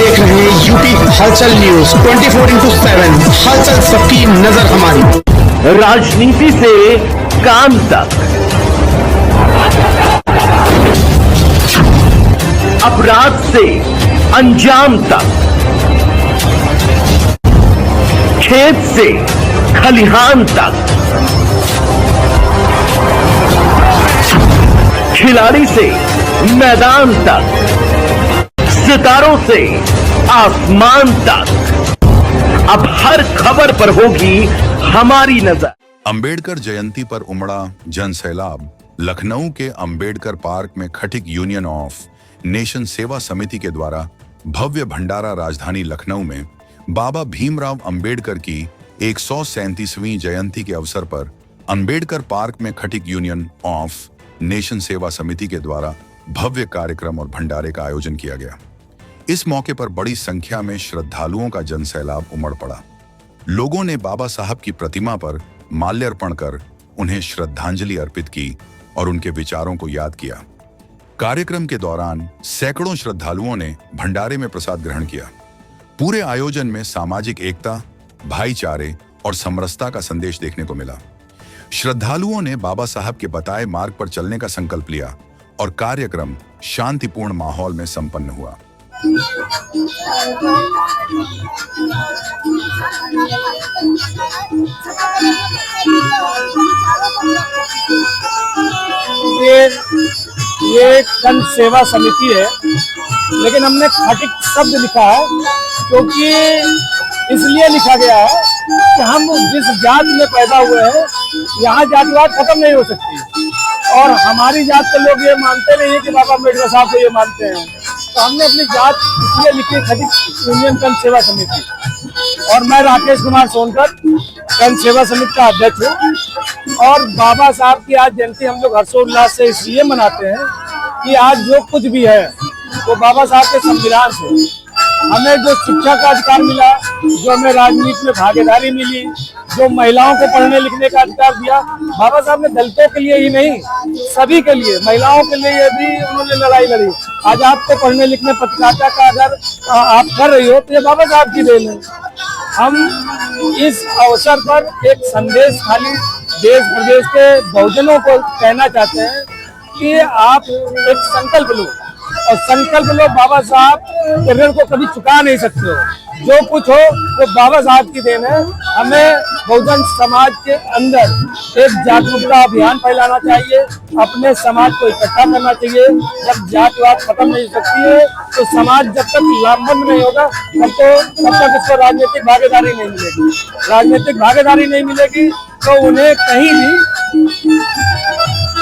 देख रहे हैं यूपी हलचल न्यूज 24/7। हलचल सबकी नजर हमारी। राजनीति से काम तक, अपराध से अंजाम तक, खेत से खलिहान तक, खिलाड़ी से मैदान तक, सितारों से आसमान तक, अब हर खबर पर होगी हमारी नजर। अंबेडकर जयंती पर उमड़ा जन सैलाब। लखनऊ के अंबेडकर पार्क में खटिक यूनियन ऑफ नेशन सेवा समिति के द्वारा भव्य भंडारा राजधानी लखनऊ में बाबा भीमराव अंबेडकर की 137वीं जयंती के अवसर पर अंबेडकर पार्क में खटिक यूनियन ऑफ नेशन सेवा समिति के द्वारा भव्य कार्यक्रम और भंडारे का आयोजन किया गया। इस मौके पर बड़ी संख्या में श्रद्धालुओं का जनसैलाब उमड़ पड़ा। लोगों ने बाबा साहब की प्रतिमा पर माल्यार्पण कर उन्हें श्रद्धांजलि अर्पित की और उनके विचारों को याद किया। कार्यक्रम के दौरान सैकड़ों श्रद्धालुओं ने भंडारे में प्रसाद ग्रहण किया। पूरे आयोजन में सामाजिक एकता, भाईचारे और समरसता का संदेश देखने को मिला। श्रद्धालुओं ने बाबा साहब के बताए मार्ग पर चलने का संकल्प लिया और कार्यक्रम शांतिपूर्ण माहौल में संपन्न हुआ। ये जन सेवा समिति है, लेकिन हमने खटिक शब्द लिखा है क्योंकि इसलिए लिखा गया है कि हम जिस जात में पैदा हुए हैं यहाँ जातिवाद खत्म नहीं हो सकती, और हमारी जात के लोग ये मानते नहीं है कि बाबा अम्बेडकर साहब को ये मानते हैं, तो हमने अपनी जात इसलिए लिखी खटिक यूनियन जन सेवा समिति। और मैं राकेश कुमार सोनकर जन सेवा समिति का अध्यक्ष हूँ। और बाबा साहब की आज जयंती हम लोग हर्षोल्लास से इसलिए मनाते हैं कि आज जो कुछ भी है वो बाबा साहब के संविधान से हमें जो शिक्षा का अधिकार मिला, जो हमें राजनीति में भागीदारी मिली, जो महिलाओं को पढ़ने लिखने का अधिकार दिया, बाबा साहब ने दलितों के लिए ही नहीं सभी के लिए, महिलाओं के लिए भी उन्होंने लड़ाई लड़ी। आज आपको पढ़ने लिखने पत्रकारिता का अगर आप कर रही हो तो ये बाबा साहब की देन है। हम इस अवसर पर एक संदेश खाली देश प्रदेश के बहुजनों को कहना चाहते हैं कि आप एक संकल्प लो, और संकल्प लो, बाबा साहब के ऋण को कभी चुका नहीं सकते हो। जो कुछ हो वो बाबा साहब की देन है। हमें बहुजन समाज के अंदर एक जागरूकता अभियान फैलाना चाहिए, अपने समाज को इकट्ठा करना चाहिए। जब जातिवाद खत्म नहीं हो सकती है तो समाज जब तक लामबंद नहीं होगा तब तक इसको राजनीतिक भागीदारी नहीं मिलेगी। राजनीतिक भागीदारी नहीं मिलेगी तो उन्हें कहीं भी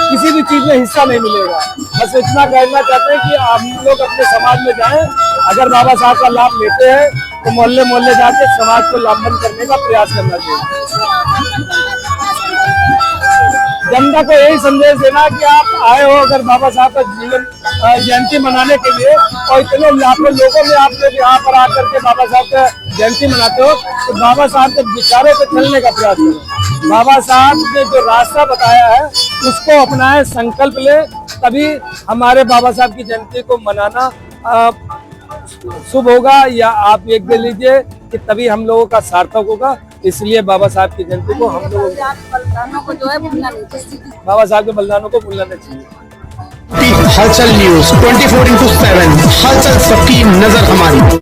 किसी भी चीज में हिस्सा नहीं मिलेगा। बस इतना कहना चाहते हैं कि हम लोग अपने समाज में जाएं, अगर बाबा साहब का लाभ लेते हैं तो मोहल्ले मोहल्ले जाके समाज को लाभबंद करने का प्रयास करना चाहिए। जनता को यही संदेश देना कि आप आए हो अगर बाबा साहब का जीवन जयंती मनाने के लिए, और इतने लाखों लोगों में आप लोग यहाँ पर आकर के बाबा साहब का जयंती मनाते हो, तो बाबा साहब के विचारों पे चलने का प्रयास करो। बाबा साहब ने जो रास्ता बताया है उसको अपनाए, संकल्प ले, तभी हमारे बाबा साहब की जयंती को मनाना शुभ होगा। या आप एक दे लीजिए कि तभी हम लोगों का सार्थक होगा। इसलिए बाबा साहब की जयंती को हम लोग बलिदानों को जो है भूलना नहीं चाहिए, बाबा साहब के बलिदानों को भूलना नहीं चाहिए। हलचल न्यूज 24/7। हलचल सबकी नजर हमारी।